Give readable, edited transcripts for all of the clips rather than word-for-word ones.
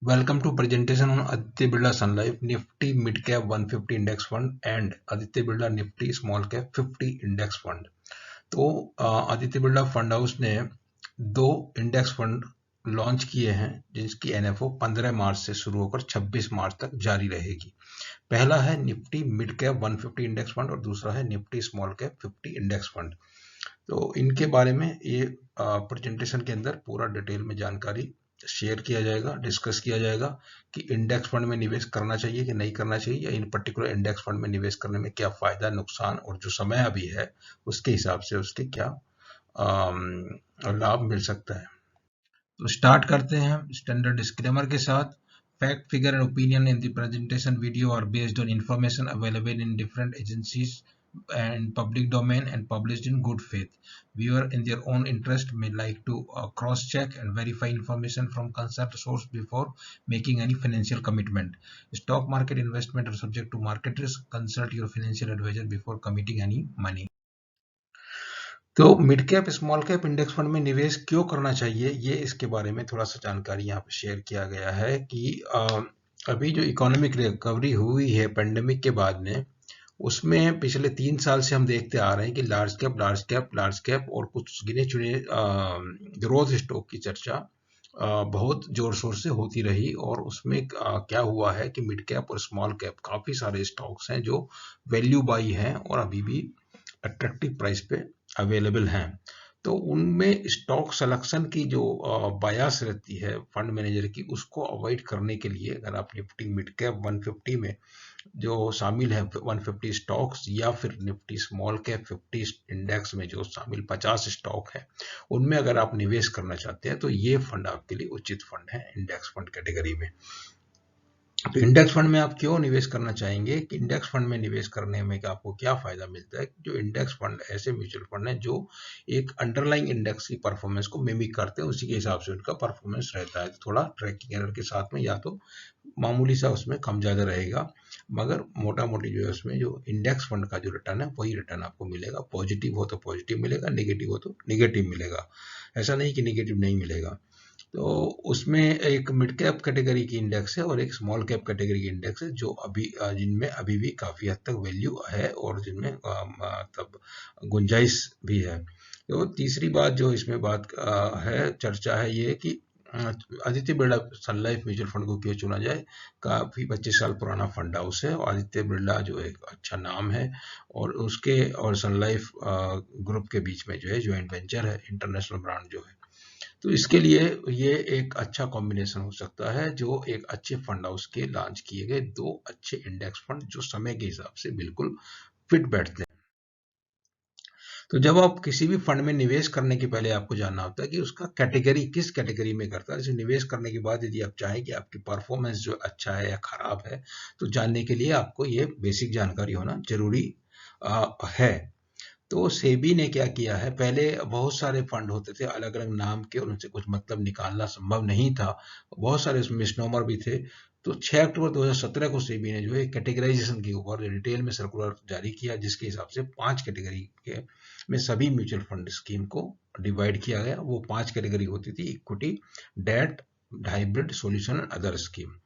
Welcome to presentation on Aditya Birla Sun Life Nifty Mid Cap 150 Index Fund and Aditya Birla Nifty Small Cap 50 Index Fund। तो Aditya Birla fund house ने दो index fund launch किए हैं जिसकी NFO 15 मार्च से शुरू होकर 26 मार्च तक जारी रहेगी। पहला है Nifty mid cap 150 index fund और दूसरा है Nifty small cap 50 index fund. तो इनके बारे में ये प्रेजेंटेशन के अंदर पूरा डिटेल में जानकारी शेयर किया जाएगा, डिस्कस किया जाएगा कि इंडेक्स फंड में निवेश करना चाहिए कि नहीं करना चाहिए, या इन पर्टिकुलर इंडेक्स फंड में निवेश करने में क्या फायदा, नुकसान और जो समय अभी है उसके हिसाब से उसके क्या लाभ मिल सकता है। तो स्टार्ट करते हैं स्टैंडर्ड डिस्क्लेमर के साथ। Fact, figure and opinion in the presentation video are based on information available in different agencies and public domain and published in good faith. Viewer in their own interest may like to cross-check and verify information from concerned source before making any financial commitment. Stock market investment are subject to market risk. Consult your financial advisor before committing any money. तो mid cap small cap index fund में निवेश क्यों करना चाहिए, ये इसके बारे में थोड़ा सा जानकारी यहाँ पे शेयर किया गया है कि अभी जो इकोनॉमिक रिकवरी हुई है पेंडेमिक के बाद में, उसमें पिछले 3 साल से हम देखते आ रहे हैं कि लार्ज कैप और कुछ गिने चुने ग्रोथ स्टॉक की चर्चा बहुत जोर शोर से होती रही। और उसमें क्या हुआ है कि मिड कैप और स्मॉल कैप काफ़ी सारे स्टॉक्स हैं जो वैल्यू बाई हैं और अभी भी अट्रैक्टिव प्राइस पे अवेलेबल हैं। तो उनमें स्टॉक सिलेक्शन की जो बायस रहती है फंड मैनेजर की, उसको अवॉइड करने के लिए अगर आप निफ्टी मिड कैप 150 में जो शामिल है 150 स्टॉक्स, या फिर निफ्टी स्मॉल कैप 50 इंडेक्स में जो शामिल 50 स्टॉक है, उनमें अगर आप निवेश करना चाहते हैं तो ये फंड आपके लिए उचित फंड है इंडेक्स फंड कैटेगरी में। तो इंडेक्स फंड में आप क्यों निवेश करना चाहेंगे कि इंडेक्स फंड में निवेश करने में आपको क्या फायदा मिलता है। जो इंडेक्स फंड ऐसे म्यूचुअल फंड हैं जो एक अंडरलाइंग इंडेक्स की परफॉर्मेंस को मिमिक करते हैं, उसी के हिसाब से उनका परफॉर्मेंस रहता है। थोड़ा ट्रैकिंग एरर के साथ में या तो मामूली सा उसमें कम ज़्यादा रहेगा, मगर मोटा मोटी जो है उसमें जो इंडेक्स फंड का जो रिटर्न है वही रिटर्न आपको मिलेगा। पॉजिटिव हो तो पॉजिटिव मिलेगा, नेगेटिव हो तो नेगेटिव मिलेगा, ऐसा नहीं कि नेगेटिव नहीं मिलेगा। तो उसमें एक मिड कैप कैटेगरी की इंडेक्स है और एक स्मॉल कैप कैटेगरी की इंडेक्स है जो अभी जिनमें अभी भी काफ़ी हद तक वैल्यू है और जिनमें मतलब गुंजाइश भी है। तो तीसरी बात जो इसमें बात है चर्चा है ये कि आदित्य बिरला सन लाइफ म्यूचुअल फंड को क्यों चुना जाए। काफ़ी 25 साल पुराना फंड हाउस है और आदित्य बिरला जो एक अच्छा नाम है, और उसके और सन लाइफ ग्रुप के बीच में जो है ज्वाइंट वेंचर है, इंटरनेशनल ब्रांड जो है। तो इसके लिए ये एक अच्छा कॉम्बिनेशन हो सकता है जो एक अच्छे फंड हाउस के लॉन्च किए गए दो अच्छे इंडेक्स फंड जो समय के हिसाब से बिल्कुल फिट बैठते हैं। तो जब आप किसी भी फंड में निवेश करने के पहले आपको जानना होता है कि उसका कैटेगरी किस कैटेगरी में करता है। जैसे निवेश करने के बाद यदि आप चाहें कि आपकी परफॉर्मेंस जो अच्छा है या खराब है, तो जानने के लिए आपको ये बेसिक जानकारी होना जरूरी है। तो सेबी ने क्या किया है, पहले बहुत सारे फंड होते थे अलग अलग नाम के और उनसे कुछ मतलब निकालना संभव नहीं था, बहुत सारे उसमें मिसनोमर भी थे। तो 6 अक्टूबर 2017 को सेबी ने जो है कैटेगराइजेशन के ऊपर डिटेल में सर्कुलर जारी किया, जिसके हिसाब से 5 कैटेगरी के में सभी म्यूचुअल फंड स्कीम को डिवाइड किया गया। वो 5 कैटेगरी होती थी: equity, debt, hybrid, solution and other scheme.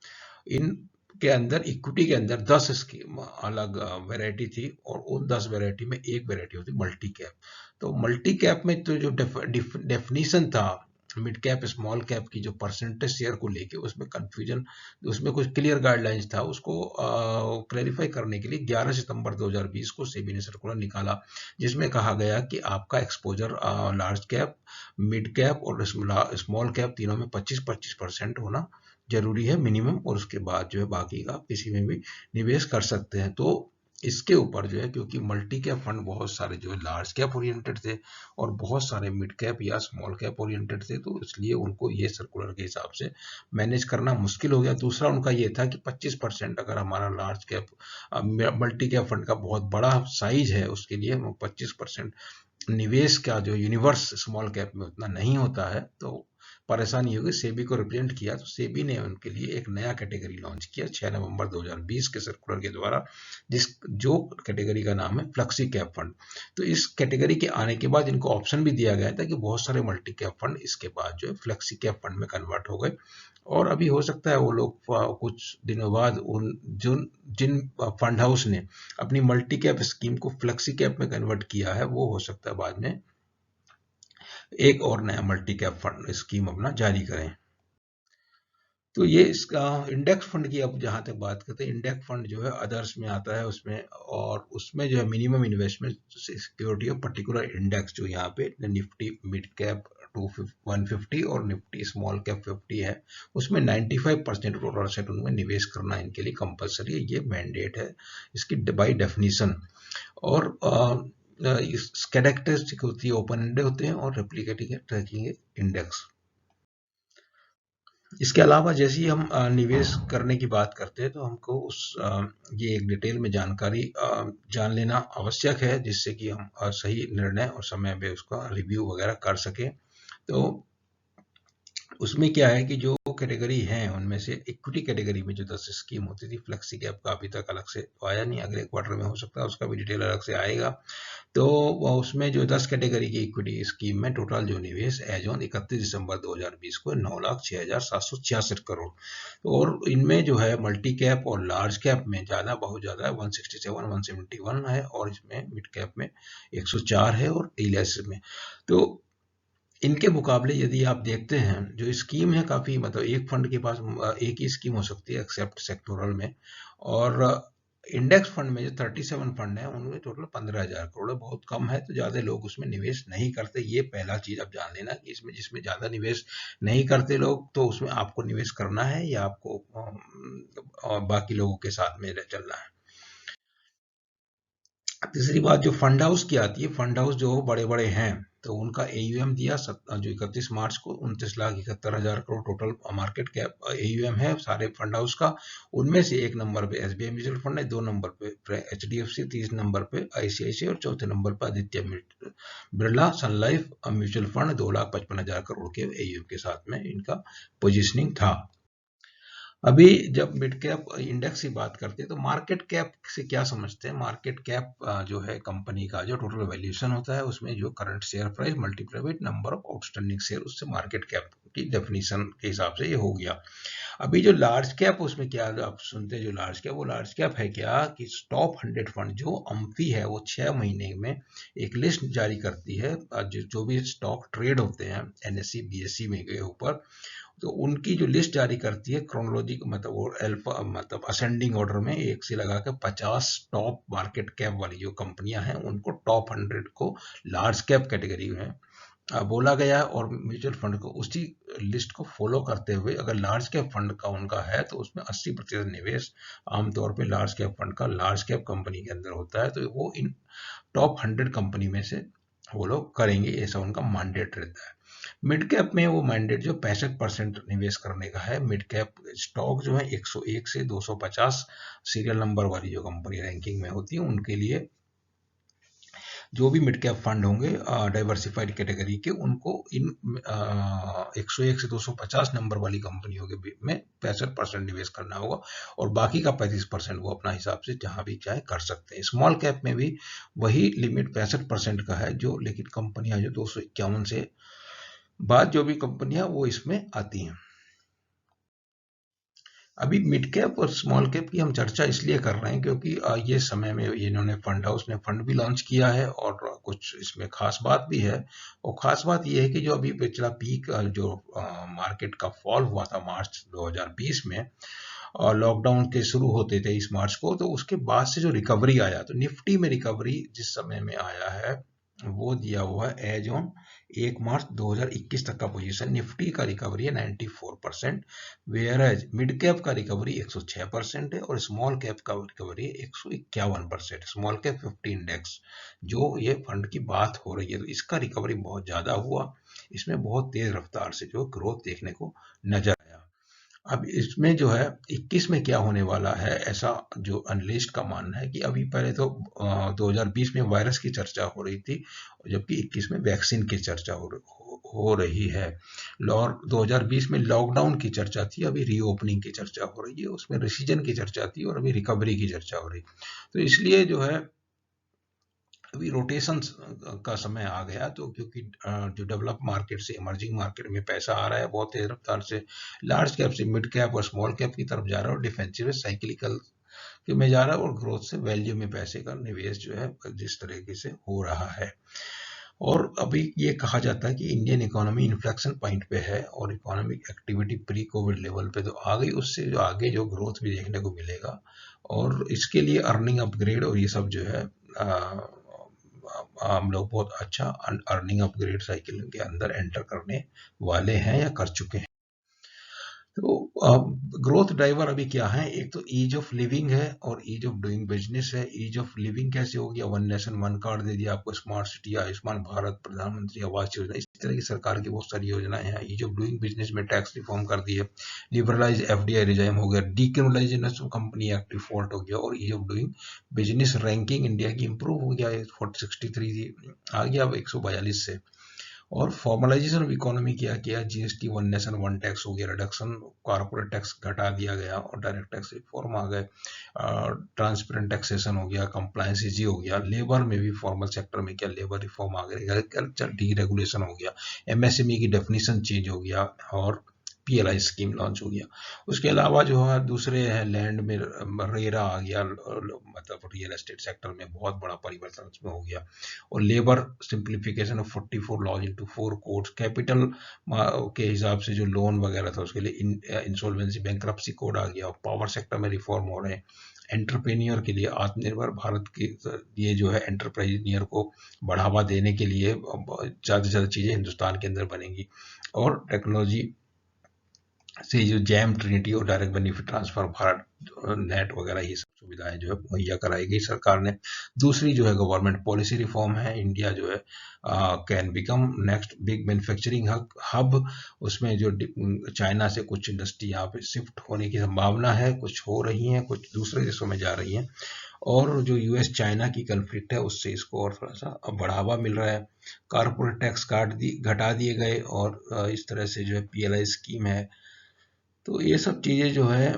इन के अंदर इक्विटी के अंदर 10 स्कीम अलग वैरायटी थी और उन 10 वैरायटी में एक वैरायटी होती मल्टी कैप। तो मल्टी कैप में तो जो डेफिनेशन था मिड कैप स्मॉल कैप की जो परसेंटेज शेयर को लेके, उसमें कंफ्यूजन, उसमें कुछ क्लियर गाइडलाइंस था, उसको क्लैरिफाई करने के लिए 11 सितंबर 2020 को सेबी ने सर्कुलर निकाला, जिसमें कहा गया कि आपका exposure large cap, mid cap और स्मॉल कैप तीनों में 25-25% होना जरूरी है मिनिमम, और उसके बाद जो है बाकी का किसी में भी निवेश कर सकते हैं। तो इसके ऊपर जो है, क्योंकि मल्टी कैप फंड बहुत सारे जो है लार्ज कैप ओरिएंटेड थे और बहुत सारे मिड कैप या स्मॉल कैप ओरिएंटेड थे, तो इसलिए उनको ये सर्कुलर के हिसाब से मैनेज करना मुश्किल हो गया। दूसरा उनका ये था कि 25% अगर हमारा large cap multi cap fund का बहुत बड़ा साइज है, उसके लिए 25% निवेश का जो यूनिवर्स स्मॉल कैप में उतना नहीं होता है, तो परेशानी होगी। सेबी को रिप्रेजेंट किया तो सेबी ने उनके लिए एक नया कैटेगरी लॉन्च किया 6 नवंबर 2020 के सर्कुलर के द्वारा, जिस जो कैटेगरी का नाम है फ्लेक्सी कैप फंड। तो इस कैटेगरी के आने के बाद इनको ऑप्शन भी दिया गया था कि बहुत सारे मल्टी कैप फंड इसके बाद जो है फ्लेक्सी कैप फंड में कन्वर्ट हो गए, और अभी हो सकता है वो लोग कुछ दिनों बाद जिन फंड हाउस ने अपनी मल्टी कैप स्कीम को फ्लेक्सी कैप में कन्वर्ट किया है, वो हो सकता है बाद में एक और नया मल्टी कैप फंड स्कीम अपना जारी करें। तो ये इसका इंडेक्स फंड की अब जहां तक बात करते हैं, इंडेक्स फंड जो है अदर्स में आता है उसमें, और उसमें जो है minimum investment security of particular index, जो यहाँ पे निफ्टी मिड कैप 150 और निफ्टी स्मॉल कैप 50 है, उसमें 95% टोटल असेट उनमें निवेश करना इनके लिए कंपलसरी है, ये मैंडेट है इसकी बाई डेफिनेशन। और इस कैरेक्टरिस्टिक होती है, ओपन एंडेड होते हैं और रेप्लिकेटिंग ट्रैकिंग इंडेक्स। इसके अलावा जैसे ही हम निवेश करने की बात करते हैं तो हमको ये एक डिटेल में जानकारी जान लेना आवश्यक है, जिससे कि हम सही निर्णय और समय पे उसका रिव्यू वगैरह कर सकें। तो उसमें क्या है कि जो कैटेगरी हैं उनमें से इक्विटी कैटेगरी में जो 10 स्कीम होती थी, फ्लेक्सी कैप का अभी तक अलग से आया नहीं, अगले क्वार्टर में हो सकता है उसका भी डिटेल अलग से आएगा। तो उसमें जो 10 कैटेगरी की इक्विटी स्कीम में टोटल जो निवेश एज ऑन 31 दिसंबर 2020 को 9,06,766 करोड़। और इनमें जो है मल्टी कैप और लार्ज कैप में बहुत ज्यादा है, 167 171 है, और इसमें मिड कैप में 104 है, और टीलेस में। तो इनके मुकाबले यदि आप देखते हैं जो स्कीम है, काफी मतलब एक फंड के पास एक ही स्कीम हो सकती है एक्सेप्ट सेक्टोरल में, और इंडेक्स फंड में जो 37 फंड है उनमें टोटल 15,000 करोड़ है, बहुत कम है, तो ज्यादा लोग उसमें निवेश नहीं करते। ये पहला चीज आप जान लेना कि इसमें जिसमें ज्यादा निवेश नहीं करते लोग, तो उसमें आपको निवेश करना है या आपको बाकी लोगों के साथ में चलना है। तीसरी बात जो फंड हाउस की आती है, फंड हाउस जो बड़े बड़े हैं तो उनका एयूएम दिया जो 31 मार्च को 29,71,000 crore total market cap AUM है सारे फंड हाउस का। उनमें से एक नंबर पे एसबीआई म्यूचुअल फंड है, 2 नंबर पे एचडीएफसी, 3 नंबर पे आईसीआईसीआई और चौथे नंबर पर आदित्य बिरला सन लाइफ म्यूचुअल फंड 2,55,000 करोड़ के एयूएम के साथ में इनका पोजिशनिंग था। अभी जब मिड कैप इंडेक्स की बात करते हैं तो मार्केट कैप से क्या समझते हैं? मार्केट कैप जो है कंपनी का जो टोटल वैल्यूएशन होता है, उसमें जो current share price multiply with number of outstanding share, उससे मार्केट कैप की डेफिनेशन के हिसाब से ये हो गया। अभी जो लार्ज कैप, उसमें क्या आप सुनते हैं जो लार्ज कैप, वो लार्ज कैप है क्या कि टॉप 100 फंड जो अम्फी है वो 6 महीने में एक लिस्ट जारी करती है, जो भी स्टॉक ट्रेड होते हैं एनएससी बीएससी में के ऊपर, तो उनकी जो लिस्ट जारी करती है क्रोनोलॉजी मतलब वो अल्फा मतलब असेंडिंग ऑर्डर में 1 से लगा के 50 टॉप मार्केट कैप वाली जो कंपनियां हैं उनको टॉप 100 को लार्ज कैप कैटेगरी में बोला गया है, और म्यूचुअल फंड को उसी लिस्ट को फॉलो करते हुए अगर लार्ज कैप फंड का उनका है तो उसमें 80% निवेश आमतौर पे लार्ज कैप फंड का लार्ज कैप कंपनी के अंदर होता है, तो वो इन टॉप 100 कंपनी में से वो लोग करेंगे, ऐसा उनका मैंडेट रहता है। मिड कैप में वो मैंडेट जो 65% निवेश करने का है। मिड कैप स्टॉक जो है 101 से 250 सीरियल नंबर वाली जो कंपनी रैंकिंग में होती है उनके लिए जो भी मिड कैप फंड होंगे डाइवर्सिफाइड कैटेगरी के, उनको इन 101 से 250 नंबर वाली कंपनियों के में 65% निवेश करना होगा, और बाकी का 35% वो अपना हिसाब से जहां भी चाहे कर सकते हैं। स्मॉल कैप में भी वही लिमिट 65% का है, जो लेकिन कंपनियां जो 251 से बाद जो भी कंपनियां वो इसमें आती हैं। अभी मिड कैप और स्मॉल कैप की हम चर्चा इसलिए कर रहे हैं क्योंकि ये समय में इन्होंने फंड हाउस ने फंड भी लॉन्च किया है, और कुछ इसमें खास बात भी है। और खास बात ये है कि जो अभी पिछला पीक जो मार्केट का फॉल हुआ था मार्च 2020 में, और लॉकडाउन के शुरू होते थे इस मार्च को, तो उसके बाद से जो रिकवरी आया, तो निफ्टी में रिकवरी जिस समय में आया है वो दिया हुआ है एज ऑन 1 मार्च 2021 तक का पोजीशन। निफ्टी का रिकवरी है 94%, वेयर एज मिड कैप का रिकवरी 106% है, और स्मॉल कैप का रिकवरी है 151%। स्मॉल कैप 50 इंडेक्स जो ये फंड की बात हो रही है, तो इसका रिकवरी बहुत ज्यादा हुआ, इसमें बहुत तेज रफ्तार से जो ग्रोथ देखने को नजर आया। अब इसमें जो है 21 में क्या होने वाला है, ऐसा जो एनालिस्ट का मानना है कि अभी पहले तो 2020 में वायरस की चर्चा हो रही थी, जबकि 21 में वैक्सीन की चर्चा हो रही है, और 2020 में लॉकडाउन की चर्चा थी, अभी रीओपनिंग की चर्चा हो रही है, उसमें रिसीजन की चर्चा थी, और अभी रिकवरी की चर्चा हो रही है। तो इसलिए जो है अभी रोटेशन का समय आ गया, तो क्योंकि जो डेवलप मार्केट से इमर्जिंग मार्केट में पैसा आ रहा है बहुत तेज रफ्तार से, लार्ज कैप से मिड कैप और स्मॉल कैप की तरफ जा रहा है, और डिफेंसिव साइक्लिकल में जा रहा है, और ग्रोथ से वैल्यू में पैसे का निवेश जो है जिस तरीके से हो रहा है। और अभी ये कहा जाता है कि इंडियन इकोनॉमी इन्फ्लेक्शन पॉइंट पे है, और economic activity pre Covid level पे तो आ गई, उससे जो आगे जो ग्रोथ भी देखने को मिलेगा, और इसके लिए अर्निंग अपग्रेड और ये सब जो है हम लोग बहुत अच्छा अर्निंग अपग्रेड साइकिल के अंदर एंटर करने वाले हैं या कर चुके हैं। तो ग्रोथ ड्राइवर अभी क्या है, एक तो ईज ऑफ लिविंग है और ईज ऑफ डूइंग बिजनेस है। ईज ऑफ लिविंग कैसे हो गया, वन नेशन वन कार्ड दे दिया आपको, स्मार्ट सिटी, आयुष्मान भारत, प्रधानमंत्री आवास योजना, इस तरह की सरकार की बहुत सारी योजनाएं हैं। ईज ऑफ डूइंग बिजनेस में टैक्स रिफॉर्म कर दिए, लिबरलाइज एफडीआई रिजाइम हो गया, decriminalisation of company act default हो गया, और ease of doing business ranking India की इंप्रूव हो गया, 63 आ गया अब 142 से। और फॉर्मलाइजेशन ऑफ इकोनॉमी किया GST, one nation one tax हो गया, रिडक्शन कॉर्पोरेट टैक्स घटा दिया गया, और डायरेक्ट टैक्स रिफॉर्म आ गए, ट्रांसपेरेंट टैक्सेशन हो गया, कंप्लायंस इजी हो गया, लेबर में भी फॉर्मल सेक्टर में क्या लेबर रिफॉर्म आ गया, एग्रीकल्चर डीरेगुलेशन हो गया, एमएसएमई की डेफिनेशन चेंज हो गया, और पीएलआई स्कीम लॉन्च हो गया। उसके अलावा जो है दूसरे है लैंड में रेरा आ गया, मतलब रियल एस्टेट सेक्टर में बहुत बड़ा परिवर्तन उसमें हो गया, और labour simplification of 44 laws into 4 codes, capital के हिसाब से जो लोन वगैरह था उसके लिए इंसॉल्वेंसी बैंक्रप्सी कोड आ गया, और पावर सेक्टर में रिफॉर्म हो रहे हैं। एंटरप्रेन्योर के लिए, आत्मनिर्भर भारत के ये जो है एंटरप्रेन्योर को बढ़ावा देने के लिए ज़्यादा से ज़्यादा चीज़ें हिंदुस्तान के अंदर बनेंगी, और टेक्नोलॉजी से जो जैम, ट्रिनिटी और direct benefit transfer, Bharat net वगैरह ये सब सुविधाएं जो है मुहैया कराई गई सरकार ने। दूसरी जो है गवर्नमेंट पॉलिसी रिफॉर्म है, इंडिया जो है can become next big manufacturing hub, उसमें जो चाइना से कुछ इंडस्ट्री यहाँ पे शिफ्ट होने की संभावना है, कुछ हो रही हैं, कुछ दूसरे देशों में जा रही हैं, और जो यूएस चाइना की कन्फ्लिक्ट है उससे इसको और थोड़ा सा बढ़ावा मिल रहा है। कारपोरेट टैक्स घटा दिए गए, और इस तरह से जो है पीएलआई स्कीम है। तो ये सब चीज़ें जो है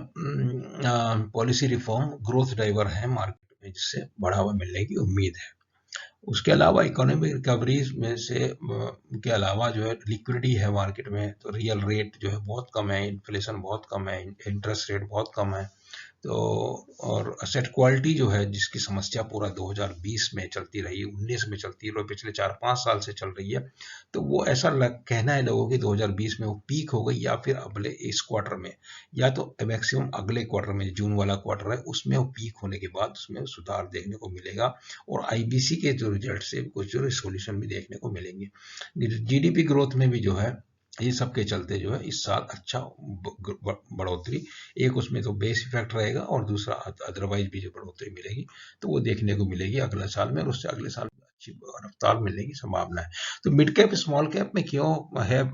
पॉलिसी रिफॉर्म ग्रोथ ड्राइवर है मार्केट में, जिससे बढ़ावा मिलने की उम्मीद है। उसके अलावा इकोनॉमिक रिकवरी में से के अलावा जो है लिक्विडिटी है मार्केट में, तो रियल रेट जो है बहुत कम है, इन्फ्लेशन बहुत कम है, इंटरेस्ट रेट बहुत कम है, तो और असेट क्वालिटी जो है जिसकी समस्या पूरा 2020 में चलती रही, 19 में चलती रही, पिछले 4-5 साल से चल रही है, तो वो ऐसा कहना है लोगों की 2020 में वो पीक हो गई, या फिर अगले इस क्वार्टर में, या तो मैक्सिमम अगले क्वार्टर में, जून वाला क्वार्टर है उसमें वो पीक होने के बाद उसमें सुधार देखने को मिलेगा, और आईबीसी के जो रिजल्ट से कुछ जो रिसोल्यूशन भी देखने को मिलेंगे। जीडीपी ग्रोथ में भी जो है ये सब के चलते जो है इस साल अच्छा बढ़ोतरी, एक उसमें तो बेस इफेक्ट रहेगा, और दूसरा अदरवाइज भी जो बढ़ोतरी मिलेगी तो वो देखने को मिलेगी अगले साल में, और उससे अगले साल में अच्छी रफ्तार मिलने की संभावना है। तो मिड कैप स्मॉल कैप में क्यों है,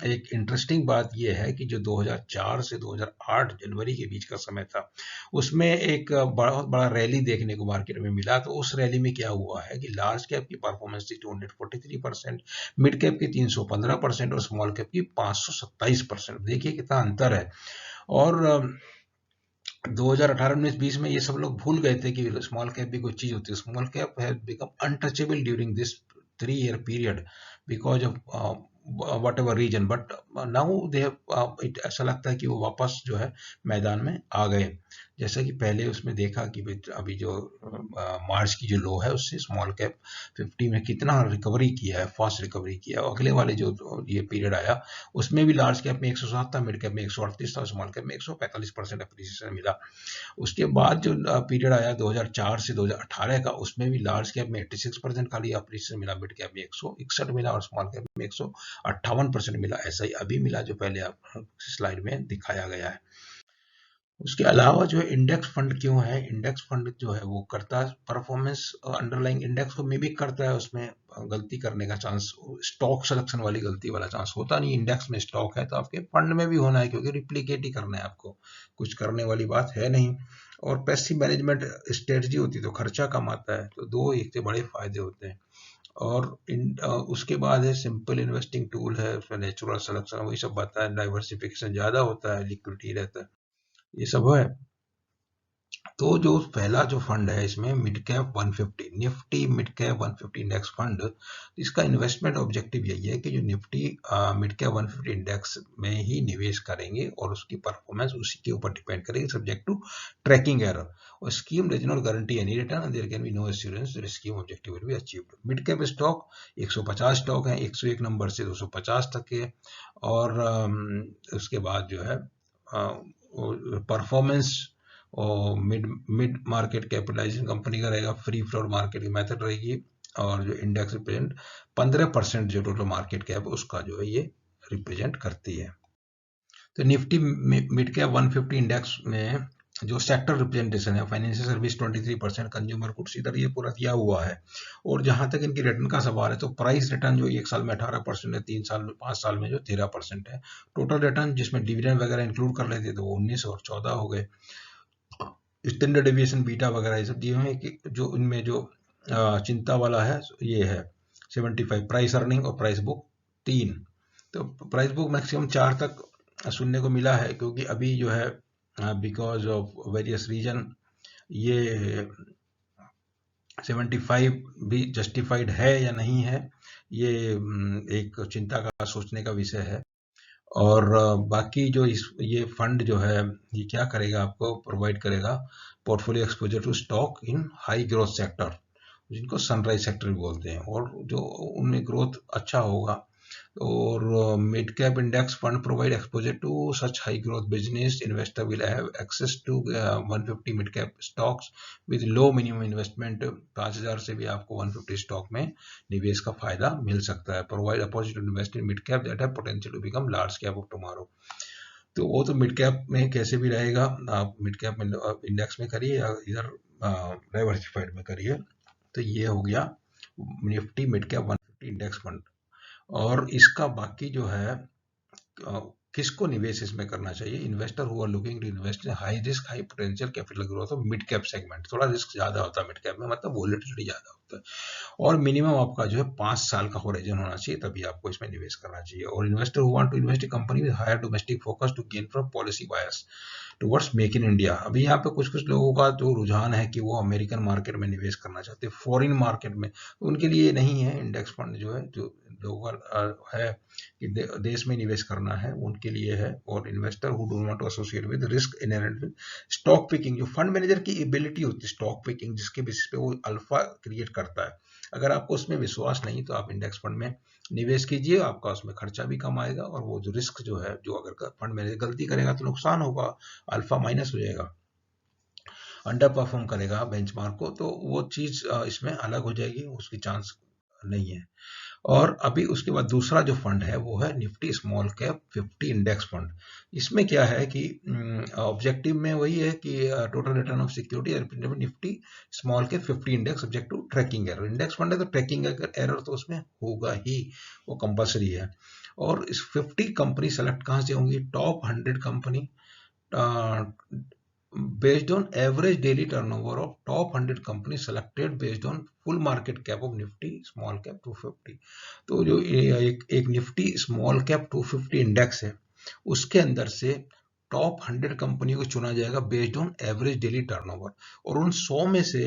एक इंटरेस्टिंग बात यह है कि जो 2004 से 2008 जनवरी के बीच का समय था, उसमें एक बहुत बड़ा रैली देखने को मार्केट में मिला। तो उस रैली में क्या हुआ है कि लार्ज कैप की परफॉर्मेंस थी 243%, मिड कैप की 315% और स्मॉल कैप की 527%। देखिए कितना अंतर है। और 2018-19-20 में ये सब लोग भूल गए थे कि स्मॉल कैप भी कोई चीज होती है। Small cap has become untouchable during this 3 year period because of whatever reason, but now they ऐसा लगता है कि वो वापस जो है मैदान में आ गए। जैसा कि पहले उसमें देखा कि अभी जो मार्च की जो लो है उससे स्मॉल कैप 50 में कितना रिकवरी किया है, फास्ट रिकवरी किया है। अगले वाले जो ये पीरियड आया उसमें भी लार्ज कैप में 107 था, मिड कैप में 138 था, स्मॉल कैप में 145% अप्रिसिएशन मिला। उसके बाद जो पीरियड आया 2004 से 2018 का, उसमें भी लार्ज कैप में 86% खाली अप्रिसिएशन मिला, मिड कैप में 161 मिला, और स्मॉल कैप में 158% मिला। ऐसा ही अभी मिला जो पहले आप स्लाइड में दिखाया गया है। उसके अलावा जो है इंडेक्स फंड क्यों है, इंडेक्स फंड जो है वो करता है परफॉर्मेंस अंडरलाइंग इंडेक्स को मिमिक करता है, उसमें गलती करने का चांस, स्टॉक सिलेक्शन वाली गलती वाला चांस होता नहीं। इंडेक्स में स्टॉक है तो आपके फंड में भी होना है, क्योंकि रिप्लिकेट ही करना है आपको, कुछ करने वाली बात है नहीं। और पैसिव मैनेजमेंट स्ट्रेटजी होती है तो खर्चा कम आता है, तो दो एक से बड़े फायदे होते हैं। और उसके बाद है सिंपल इन्वेस्टिंग टूल है, उसमें नेचुरल सिलेक्शन वही सब बात है, डाइवर्सिफिकेशन ज्यादा होता है, लिक्विडिटी रहता है, ये सब है। तो जो पहला जो फंड है इसमें mid cap 150 Nifty mid cap 150 index fund, इसका इन्वेस्टमेंट ऑब्जेक्टिव यही है कि जो निफ्टी मिड कैप 150 इंडेक्स में ही निवेश करेंगे और उसकी परफॉर्मेंस उसी के ऊपर डिपेंड करेगी, सब्जेक्ट टू ट्रैकिंग एरर। और scheme does not guarantee any return and there can be no assurance that scheme objective will be achieved. Mid cap stock 150 stock है, 101 नंबर से 250 तक के। और उसके बाद जो है परफॉर्मेंस और मिड मार्केट कैपिटलाइजेशन कंपनी का रहेगा, फ्री फ्लोट मार्केट की मेथड रहेगी, और जो इंडेक्स रिप्रेजेंट 15% जो टोटल मार्केट कैप उसका जो है ये रिप्रेजेंट करती है। तो निफ्टी मिड कैप 150 इंडेक्स में जो सेक्टर रिप्रेजेंटेशन है, फाइनेंशियल सर्विस 23%, कंज्यूमर गुड्स, इधर ये पूरा दिया हुआ है। और जहां तक इनकी रिटर्न का सवाल है तो प्राइस रिटर्न जो 1 साल में 18% है, 3 साल में 5 साल में जो 13% है। टोटल रिटर्न जिसमें डिविडेंड वगैरह इंक्लूड कर लेते तो वो 19 और 14 हो गए। स्टैंडर्ड डेविएशन बीटा वगैरह ये सब दिए हुए हैं कि जो इनमें जो चिंता वाला है ये है 75। प्राइस अर्निंग और प्राइस बुक 3, तो प्राइस बुक मैक्सिमम 4 तक सुनने को मिला है, क्योंकि अभी जो है बिकॉज ऑफ वेरियस रीजन ये 75 भी जस्टिफाइड है या नहीं है, ये एक चिंता का सोचने का विषय है। और बाकी जो ये फंड जो है ये क्या करेगा, आपको प्रोवाइड करेगा portfolio exposure to stock in high growth sector, जिनको सनराइज सेक्टर भी बोलते हैं, और जो उनमें ग्रोथ अच्छा होगा। और mid cap index fund provide exposure to such high growth business, investor will have access to 150 mid cap stocks with low minimum investment. 5000 से भी आपको 150 स्टॉक में निवेश का फायदा मिल सकता है। Provide opportunity to invest in mid cap that have potential to become large cap of tomorrow. तो वो तो मिड कैप में कैसे भी रहेगा, आप मिड कैप में इंडेक्स में करिए या इधर डाइवर्सिफाइड में करिए। तो ये हो गया Nifty mid cap 150 index fund. और इसका बाकी जो है किसको निवेश इसमें करना चाहिए, investor who are looking to invest in high risk high potential capital growth of mid cap segment. थोड़ा रिस्क ज्यादा होता है मिड कैप में, मतलब वोलेटिलिटी ज्यादा होता है, और मिनिमम आपका जो है 5 साल का होराइजन होना चाहिए, तभी आपको इसमें निवेश करना चाहिए। और investor who want to invest in company with higher domestic focus to gain from policy bias towards make in India. अभी यहाँ पे कुछ कुछ लोगों का जो रुझान है कि वो अमेरिकन मार्केट में निवेश करना चाहते हैं, फॉरेन मार्केट में, तो उनके लिए नहीं है इंडेक्स फंड जो है, जो लोगों का है कि देश में निवेश करना है उनके लिए है। और investor who do not associate with risk inherent with stock picking, जो फंड मैनेजर की एबिलिटी होती है स्टॉक पिकिंग, जिसके बेसिस पे वो अल्फा क्रिएट करता है, अगर आपको उसमें विश्वास नहीं तो आप इंडेक्स फंड में निवेश कीजिए, आपका उसमें खर्चा भी कम आएगा, और वो जो रिस्क जो है, जो अगर फंड मैनेजर गलती करेगा तो नुकसान होगा, अल्फा माइनस हो जाएगा, अंडर परफॉर्म करेगा बेंचमार्क को, तो वो चीज इसमें अलग हो जाएगी, उसकी चांस नहीं है। और अभी उसके बाद दूसरा जो फंड है वो है Nifty small cap 50 index fund. इसमें क्या है कि ऑब्जेक्टिव में वही है कि total return of security Nifty small cap 50 index subject to tracking error. Index fund है तो ट्रैकिंग एरर तो उसमें होगा ही, वो कंपलसरी है। और इस 50 कंपनी सेलेक्ट कहाँ से होंगी, top 100 company based on average daily turnover of top 100 companies selected based on full market cap of Nifty small cap 250। तो जो एक निफ्टी स्मॉल कैप 250 इंडेक्स है, उसके अंदर से टॉप 100 कंपनियों को चुना जाएगा based on average daily turnover, और उन 100 में से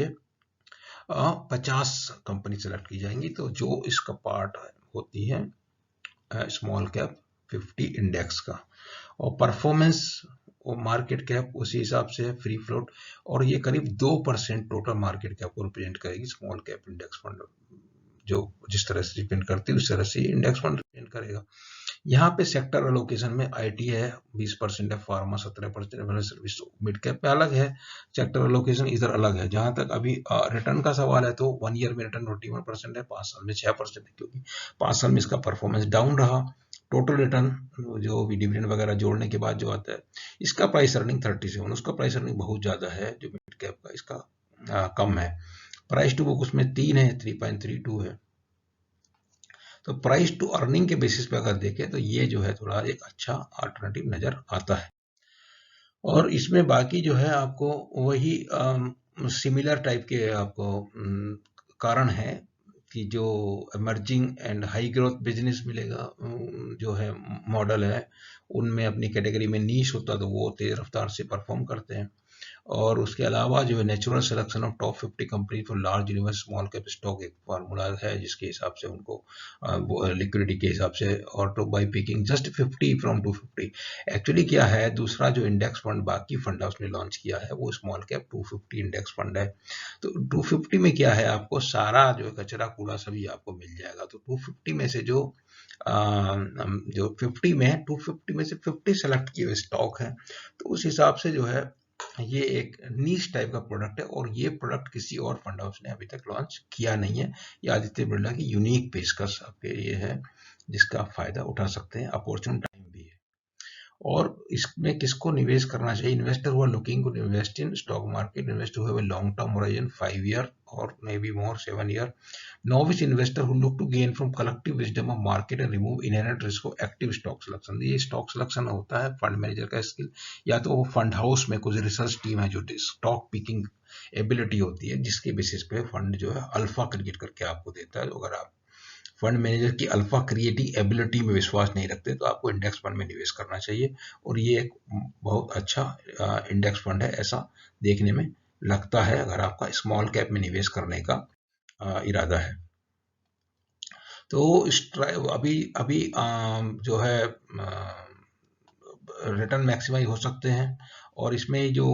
50 कंपनी सेलेक्ट की जाएंगी, तो जो इसका पार्ट होती है स्मॉल कैप 50 इंडेक्स का। और परफॉर्मेंस और मार्केट कैप उसी हिसाब से है, फ्री फ्लोट, और ये करीब 2% टोटल मार्केट कैप को रिप्रेजेंट करेगी स्मॉल कैप इंडेक्स फंड, जो जिस तरह से रिप्रेजेंट करती है उस तरह से इंडेक्स फंड रिप्रेजेंट करेगा। यहाँ पे सेक्टर एलोकेशन में आईटी है 20% है, फार्मा 17% है, सर्विस मिड कैप पे अलग है, सेक्टर एलोकेशन इधर अलग है। जहां तक अभी रिटर्न का सवाल है तो 1 ईयर में रिटर्न 21% है, 5 साल में 6% है, क्योंकि 5 साल में इसका परफॉर्मेंस डाउन रहा। टोटल रिटर्न जो भी डिविडेंड वगैरह जोड़ने के बाद जो आता है, इसका प्राइस अर्निंग 37, उसका प्राइस अर्निंग बहुत ज्यादा है, जो मिड कैप का इसका कम है। प्राइस टू बुक उसमें 3 है, 3.32 है। तो प्राइस टू अर्निंग के बेसिस पे अगर देखें तो ये जो है थोड़ा एक अच्छा अल्टरनेटिव नजर आता है। और इसमें बाकी जो है आपको वही सिमिलर टाइप के आपको कारण है कि जो emerging and high growth business मिलेगा, जो है मॉडल है, उनमें अपनी कैटेगरी में नीश होता तो वो तेज रफ्तार से परफॉर्म करते हैं। और उसके अलावा जो है natural selection of top 50 company for large universe small cap stock एक फार्मूला है जिसके हिसाब से उनको लिक्विडिटी के हिसाब से और तो by picking just 50 from 250। Actually क्या है, दूसरा जो इंडेक्स फंड बाकी फंड हाउस ने लॉन्च किया है वो स्मॉल कैप 250 इंडेक्स फंड है। तो 250 में क्या है, आपको सारा जो कचरा कूड़ा सभी आपको मिल जाएगा। तो 250 में से जो 50 में है, 250 में से 50 सेलेक्ट किए हुए स्टॉक है। तो उस हिसाब से जो है ये एक नीश टाइप का प्रोडक्ट है और ये प्रोडक्ट किसी और फंड हाउस ने अभी तक लॉन्च किया नहीं है। ये आदित्य बिरला की यूनिक पेशकश आपके लिए है जिसका फायदा उठा सकते हैं, अपॉर्चुन टाइम भी है। और इसमें किसको निवेश करना चाहिए? Investor who are looking to invest in stock market, investor who have a long term horizon 5 year और may be more 7 year, novice investor who look to gain from collective wisdom of market and remove inherent risk of active stock selection। ये stock selection होता है fund manager का skill, या तो वो fund house में कुछ रिसर्च टीम है जो स्टॉक पिकिंग एबिलिटी होती है जिसके बेसिस पे फंड जो है अल्फा क्रिएट करके आपको देता है। अगर आप फंड मैनेजर की अल्फा क्रिएटिंग एबिलिटी में विश्वास नहीं रखते तो आपको इंडेक्स फंड में निवेश करना चाहिए। और ये एक बहुत अच्छा इंडेक्स फंड है ऐसा देखने में लगता है अगर आपका स्मॉल कैप में निवेश करने का इरादा है। तो अभी अभी जो है रिटर्न मैक्सिमाइज हो सकते हैं और इसमें जो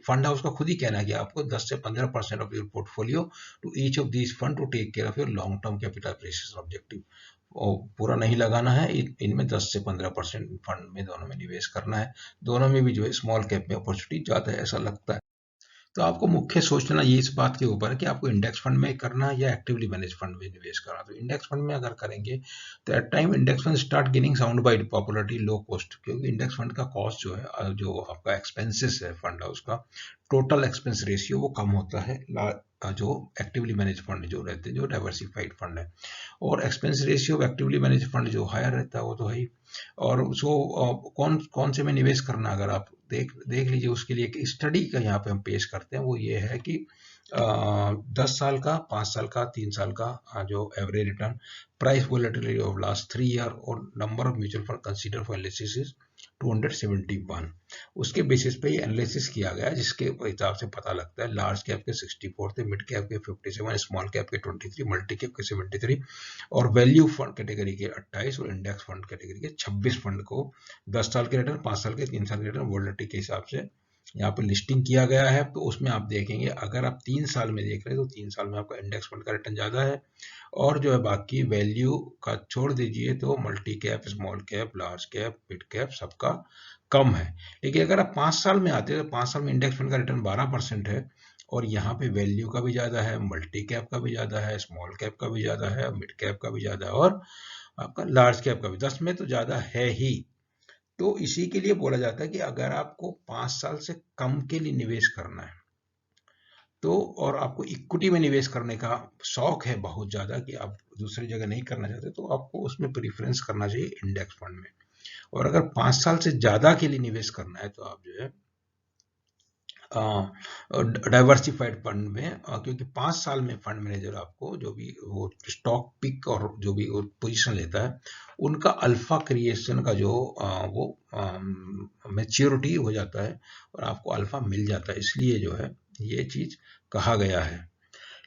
फंड हाउस का खुद ही कहना है कि आपको 10 से 15% off your portfolio to each of these fund to take care of your long term capital appreciation objective. पूरा नहीं लगाना है, इनमें 10 से 15% फंड में दोनों में निवेश करना है। दोनों में भी जो है स्मॉल कैप में अपॉर्चुनिटी ज़्यादा है ऐसा लगता है। तो आपको मुख्य सोचना ये इस बात के ऊपर है कि आपको इंडेक्स फंड में करना है या एक्टिवली मैनेज फंड में निवेश करना। तो इंडेक्स फंड में अगर करेंगे तो at time index fund start gaining sound by popularity low cost, क्योंकि इंडेक्स फंड का कॉस्ट जो है जो आपका एक्सपेंसेस है फंड हाउस का टोटल एक्सपेंस रेशियो वो कम होता है जो एक्टिवली मैनेज फंड जो रहते हैं जो डाइवर्सिफाइड फंड है। और expense ratio of actively manage fund जो हायर रहता है वो तो है ही। और उसको कौन कौन से में निवेश करना अगर आप देख लीजिए, उसके लिए एक स्टडी का यहाँ पे हम पेश करते हैं। वो ये है कि 10 साल का, 5 साल का, 3 साल का जो average return, price volatility of last 3 year और number of mutual fund consider for analysis is 271। उसके बेसिस पे ये एनालिसिस किया गया जिसके हिसाब से पता लगता है लार्ज कैप के 64 थे, मिड कैप के 57, स्मॉल कैप के 23, मल्टी कैप के 73 और वैल्यू फंड कैटेगरी के 28 और इंडेक्स फंड कैटेगरी के 26 फंड को 10 साल के रिटर्न, 5 साल के, 3 साल के रिटर्न वोलेटिलिटी के हिसाब से यहाँ पे लिस्टिंग किया गया है। तो उसमें आप देखेंगे अगर आप 3 साल में देख रहे हैं तो 3 साल में आपका इंडेक्स फंड का रिटर्न ज़्यादा है और जो है बाकी वैल्यू का छोड़ दीजिए तो multi cap, small cap, large cap, mid cap सबका कम है। लेकिन अगर आप 5 साल में आते हैं तो 5 साल में इंडेक्स फंड का रिटर्न 12% है और यहाँ पे वैल्यू का भी ज़्यादा है, मल्टी कैप का भी ज़्यादा है, स्मॉल कैप का भी ज़्यादा है, मिड कैप का भी ज़्यादा है और आपका लार्ज कैप का भी 10 में तो ज़्यादा है ही। तो इसी के लिए बोला जाता है कि अगर आपको 5 साल से कम के लिए निवेश करना है तो और आपको इक्विटी में निवेश करने का शौक है बहुत ज़्यादा कि आप दूसरी जगह नहीं करना चाहते तो आपको उसमें प्रीफरेंस करना चाहिए इंडेक्स फंड में। और अगर 5 साल से ज़्यादा के लिए निवेश करना है तो आप जो है डाइवर्सिफाइड फंड में, क्योंकि 5 साल में फंड मैनेजर आपको जो भी वो स्टॉक पिक और जो भी पोजीशन लेता है उनका अल्फा क्रिएशन का जो वो मैच्योरिटी हो जाता है और आपको अल्फा मिल जाता है, इसलिए जो है ये चीज कहा गया है।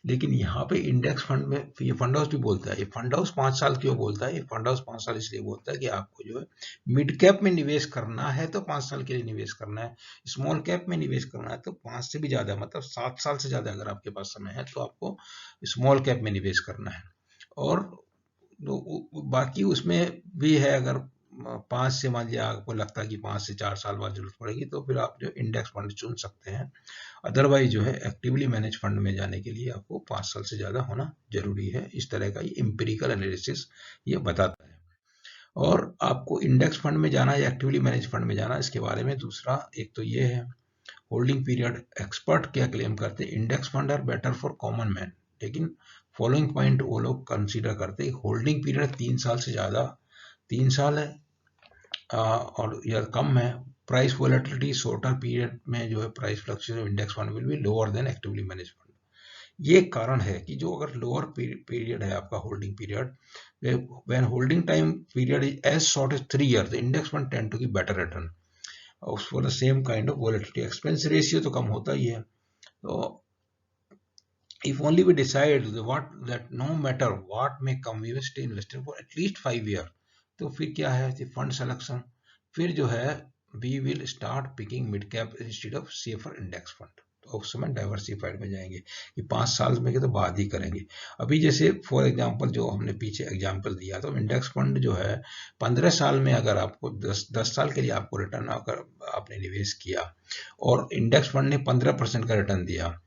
लेकिन यहाँ पे इंडेक्स फंड में ये फंड हाउस भी बोलता है, ये फंड हाउस 5 साल क्यों बोलता है? ये फंड हाउस 5 साल इसलिए बोलता है कि आपको जो है मिड कैप में निवेश करना है तो 5 साल के लिए निवेश करना है, स्मॉल कैप में निवेश करना है तो 5 से भी ज्यादा मतलब 7 साल से ज्यादा अगर आपके पास समय है तो आपको स्मॉल कैप में निवेश करना है। और बाकी उसमें भी है, अगर 5 से मान लीजिए आपको लगता है कि 5 से 4 साल बाद जरूरत पड़ेगी तो फिर आप जो इंडेक्स फंड चुन सकते हैं। अदरवाइज जो है एक्टिवली मैनेज फंड में जाने के लिए आपको 5 साल से ज़्यादा होना जरूरी है। इस तरह का ये एम्पिरिकल एनालिसिस ये बताता है। और आपको इंडेक्स फंड में जाना या एक्टिवली मैनेज फंड में जाना, इसके बारे में दूसरा एक तो ये है होल्डिंग पीरियड। एक्सपर्ट क्या क्लेम करते हैं? Index fund are better for common man, लेकिन फॉलोइंग पॉइंट वो लोग कंसीडर करते हैं होल्डिंग पीरियड 3 साल से ज़्यादा 3 साल है और या कम है। प्राइस वोलेटिलिटी शॉर्टर पीरियड में जो है price fluctuation index fund will be lower than actively manage fund. ये कारण है कि जो अगर लोअर पीरियड है आपका holding period, when holding time period is as short as 3 year, the index fund tend to give better return. For the same kind of volatility. Expense ratio तो कम होता ही है। तो if only we decide what that no matter what may come we will stay invested for at least 5 year, तो फिर क्या है fund selection, फिर जो है we will start picking mid cap instead of safer index fund। तो उस समय डाइवर्सिफाइड में जाएंगे कि 5 साल में के तो बाद ही करेंगे। अभी जैसे फॉर एग्जांपल जो हमने पीछे एग्जांपल दिया तो इंडेक्स फंड जो है 15 साल में अगर आपको 10 साल के लिए आपको रिटर्न अगर आपने निवेश किया और इंडेक्स फंड ने 15% का रिटर्न दिया,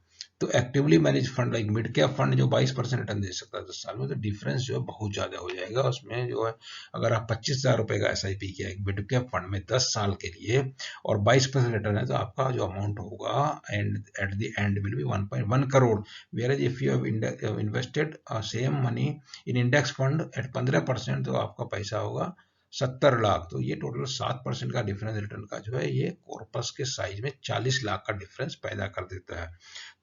तो actively manage fund like mid cap fund जो 22% रिटर्न दे सकता है 10 साल में, तो डिफरेंस जो है बहुत ज्यादा हो जाएगा उसमें जो है। अगर आप 25,000 रुपए का SIP किया एक मिड कैप फंड में 10 साल के लिए और 22% रिटर्न है, तो आपका जो अमाउंट होगा and at the end will be 1.1 crore. Whereas if you have invested same money in index fund at 15%, तो आपका पैसा होगा 70 लाख। तो ये टोटल 7% का डिफरेंस रिटर्न का जो है ये कॉर्पस के साइज में 40 लाख का डिफरेंस पैदा कर देता है।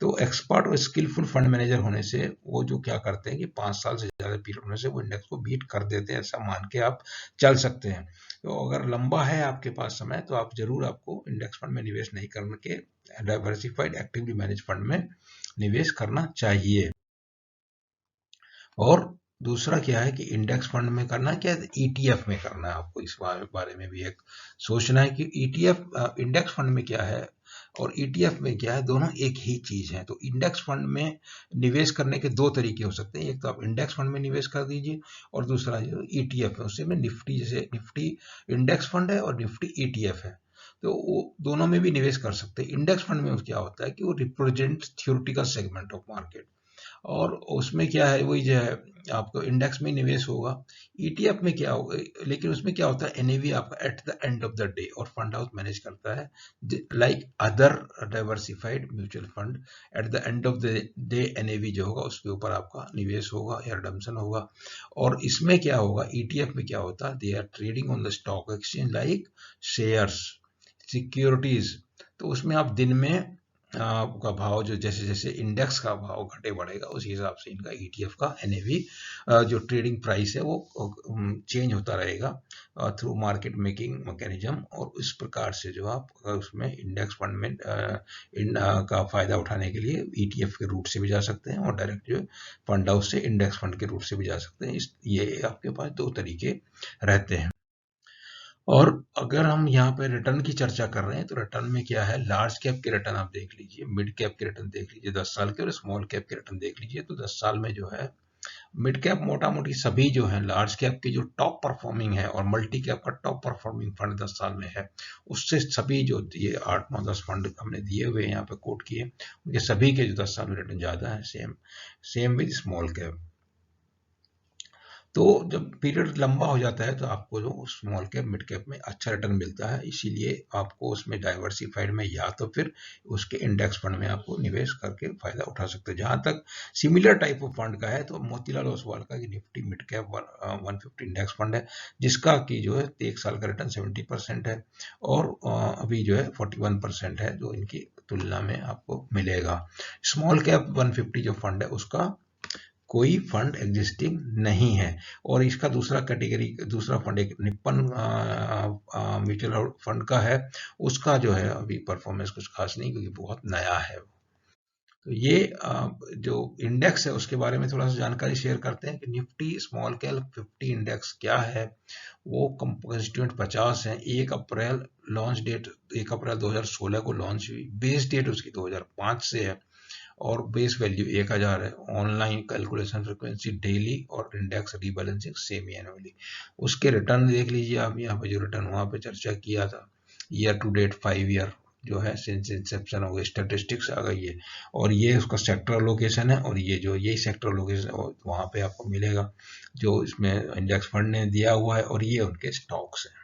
तो एक्सपर्ट और स्किलफुल फंड मैनेजर होने से वो जो क्या करते हैं कि 5 साल से ज्यादा पीरियड होने से वो इंडेक्स को बीट कर देते हैं, ऐसा मान के आप चल सकते हैं। तो अगर लंबा है आपके पास समय तो आप जरूर आपको इंडेक्स फंड में निवेश नहीं करके डाइवर्सिफाइड एक्टिवली मैनेज फंड में निवेश करना चाहिए। और दूसरा क्या है कि इंडेक्स फंड में करना क्या है, ETF में करना है आपको। इस बारे में भी एक सोचना है कि ETF इंडेक्स फंड में क्या है और ETF में क्या है, दोनों एक ही चीज है। तो इंडेक्स फंड में निवेश करने के दो तरीके हो सकते हैं, एक तो आप इंडेक्स फंड में निवेश कर दीजिए और दूसरा जो ETF है उससे में निफ्टी, जैसे निफ्टी इंडेक्स फंड है और निफ्टी ETF है, तो वो दोनों में भी निवेश कर सकते हैं। इंडेक्स फंड में क्या होता है कि वो represent theoretical segment of market, और उसमें क्या है वही जो है आपको इंडेक्स में निवेश होगा। ETF में क्या होगा, लेकिन उसमें क्या होता है NAV आपका eight the end of the day और फंड हाउस मैनेज करता है like other diversified mutual fund. Eight the end of the day NAV जो होगा उसके ऊपर आपका निवेश होगा या रिडम्पशन होगा। और इसमें क्या होगा, ETF में क्या होता है, they are trading on the stock exchange like shares securities. तो उसमें आप दिन में का भाव जो जैसे जैसे इंडेक्स का भाव घटे बढ़ेगा उसी हिसाब से इनका ETF का NAV जो ट्रेडिंग प्राइस है वो चेंज होता रहेगा थ्रू मार्केट मेकिंग मैकेनिज्म। और इस प्रकार से जो आप उसमें इंडेक्स फंड में का फायदा उठाने के लिए ETF के रूट से भी जा सकते हैं और डायरेक्ट जो फंड हाउस से इंडेक्स फंड के रूट से भी जा सकते हैं। ये आपके पास दो तरीके रहते हैं। और अगर हम यहाँ पे रिटर्न की चर्चा कर रहे हैं तो रिटर्न में क्या है, लार्ज कैप के रिटर्न आप देख लीजिए, मिड कैप के रिटर्न देख लीजिए 10 साल के, और स्मॉल कैप के रिटर्न देख लीजिए। तो 10 साल में जो है मिड कैप मोटा मोटी सभी जो है लार्ज कैप के जो टॉप परफॉर्मिंग है और मल्टी कैप का टॉप परफॉर्मिंग फंड 10 साल में है, उससे सभी जो ये 8 9 10 फंड हमने दिए हुए यहाँ पे कोट किए उनके सभी के जो 10 साल में रिटर्न ज्यादा है। Same with small cap. तो जब पीरियड लंबा हो जाता है तो आपको जो स्मॉल कैप मिड कैप में अच्छा रिटर्न मिलता है, इसीलिए आपको उसमें डाइवर्सिफाइड में या तो फिर उसके इंडेक्स फंड में आपको निवेश करके फायदा उठा सकते हैं। जहां तक सिमिलर टाइप ऑफ फंड का है तो मोतीलाल ओसवाल का Nifty mid cap 150 index fund है, जिसका की जो है 1 साल का रिटर्न 70% है और अभी जो है 41% है जो इनकी तुलना में आपको मिलेगा। स्मॉल कैप 150 जो फंड है उसका कोई फंड एग्जिस्टिंग नहीं है। और इसका दूसरा कैटेगरी दूसरा फंड एक निप्पन म्यूचुअल फंड का है, उसका जो है अभी परफॉर्मेंस कुछ खास नहीं क्योंकि बहुत नया है। तो ये जो इंडेक्स है उसके बारे में थोड़ा सा जानकारी शेयर करते हैं कि निफ्टी स्मॉल कैप 50 इंडेक्स क्या है। वो कंस्टिट्यूएंट 50 है। 1 अप्रैल लॉन्च डेट 1 अप्रैल 2016 को लॉन्च हुई। बेस डेट उसकी 2005 से है और बेस वैल्यू 1000 है। ऑनलाइन कैलकुलेशन फ्रीक्वेंसी डेली और इंडेक्स रीबैलेंसिंग सेमी एनुअली। उसके रिटर्न देख लीजिए आप, यहाँ पे जो रिटर्न वहां पे चर्चा किया था, ईयर टू डेट 5 ईयर जो है सिंस इंसेप्शन हो गई, स्टैटिस्टिक्स आ गई है और ये उसका सेक्टर लोकेशन है और ये जो यही सेक्टर लोकेशन वहां पे आपको मिलेगा जो इसमें इंडेक्स फंड ने दिया हुआ है और ये उनके स्टॉक्स हैं।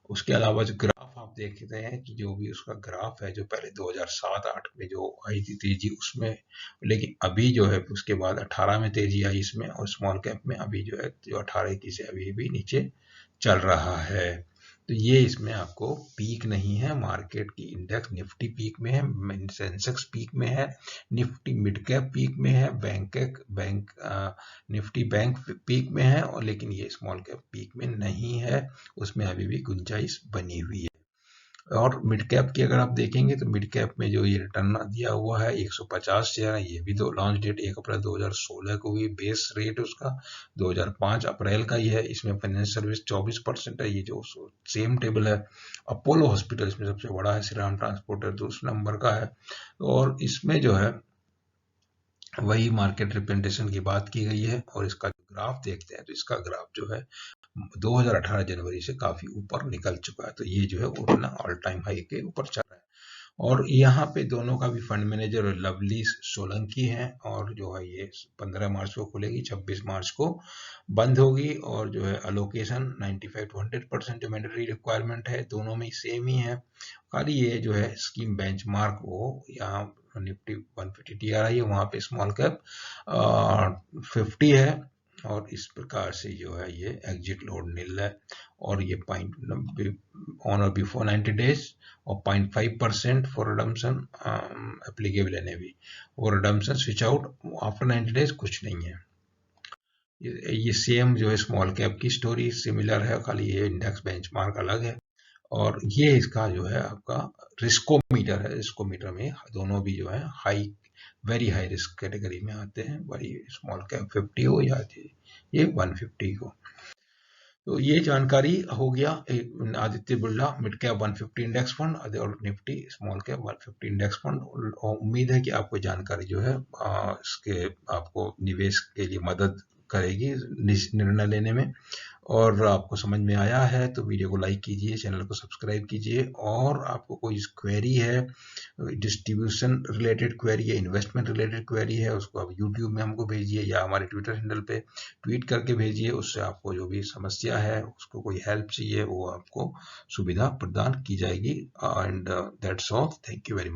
उसके अलावा जो ग्राफ आप देखते हैं कि जो भी उसका ग्राफ है जो पहले 2007-8 में जो आई थी तेजी उसमें, लेकिन अभी जो है उसके बाद 18 में तेजी आई इसमें और स्मॉल कैप में अभी जो है जो 18-21 से अभी भी नीचे चल रहा है। तो ये इसमें आपको पीक नहीं है मार्केट की। इंडेक्स निफ्टी पीक में है, सेंसेक्स पीक में है, निफ्टी मिड कैप पीक में है, निफ्टी बैंक पीक में है और लेकिन ये स्मॉल कैप पीक में नहीं है, उसमें अभी भी गुंजाइश बनी हुई है। और मिड कैप की अगर आप देखेंगे तो मिड कैप में जो ये रिटर्न दिया हुआ है 150 शेयर है, ये भी दो लॉन्च डेट 1 अप्रैल 2016 को हुई, बेस रेट उसका 2005 अप्रैल का ही है। इसमें फाइनेंशियल सर्विस 24% है, ये जो सेम टेबल है। अपोलो हॉस्पिटल इसमें सबसे बड़ा है, श्री राम ट्रांसपोर्टर दूसरे नंबर का है। और इसमें जो है वही मार्केट रिप्रेजेंटेशन की बात की गई है। और इसका जो ग्राफ देखते हैं तो इसका ग्राफ जो है 2018 जनवरी से काफी ऊपर निकल चुका है, तो ये जो है वो अपना ऑल टाइम हाई के ऊपर चल रहा है। और यहाँ पे दोनों का भी फंड मैनेजर लवली सोलंकी है, और जो है ये 15 मार्च को खुलेगी, 26 मार्च को बंद होगी। और जो है अलोकेशन 95 to 100% जो मैंडेटरी रिक्वायरमेंट है, दोनों में सेम ही है। खाली ये जो है स्कीम बेंचमार्क वो यहाँ निफ्टी 150 TRI है, वहाँ पे स्मॉल कैप 50 है। और इस प्रकार से जो है ये एग्जिट लोड नील है, और ये ऑन और बिफोर 90 डेज, और 0.5% फॉर रिडम्पशन एप्लीकेबल एनएवी, और redemption switch out after 90 days कुछ नहीं है। ये सेम जो है स्मॉल कैप की स्टोरी सिमिलर है, खाली ये इंडेक्स बेंचमार्क अलग है। और ये इसका जो है आपका रिस्कोमीटर है, रिस्कोमीटर में दोनों भी जो है high very high risk category में आते हैं, बड़ी स्मॉल कैप 50 हो या ये 150 हो। तो ये जानकारी हो गया Aditya Birla mid cap 150 index fund और Nifty small cap 150 index fund. उम्मीद है कि आपको जानकारी जो है इसके आपको निवेश के लिए मदद करेगी निर्णय लेने में। और आपको समझ में आया है तो वीडियो को लाइक कीजिए, चैनल को सब्सक्राइब कीजिए। और आपको कोई क्वेरी है, डिस्ट्रीब्यूशन रिलेटेड क्वेरी है, इन्वेस्टमेंट रिलेटेड क्वेरी है, उसको आप यूट्यूब में हमको भेजिए या हमारे ट्विटर हैंडल पे ट्वीट करके भेजिए। उससे आपको जो भी समस्या है, उसको कोई हेल्प चाहिए, वो आपको सुविधा प्रदान की जाएगी। And that's all, thank you very much.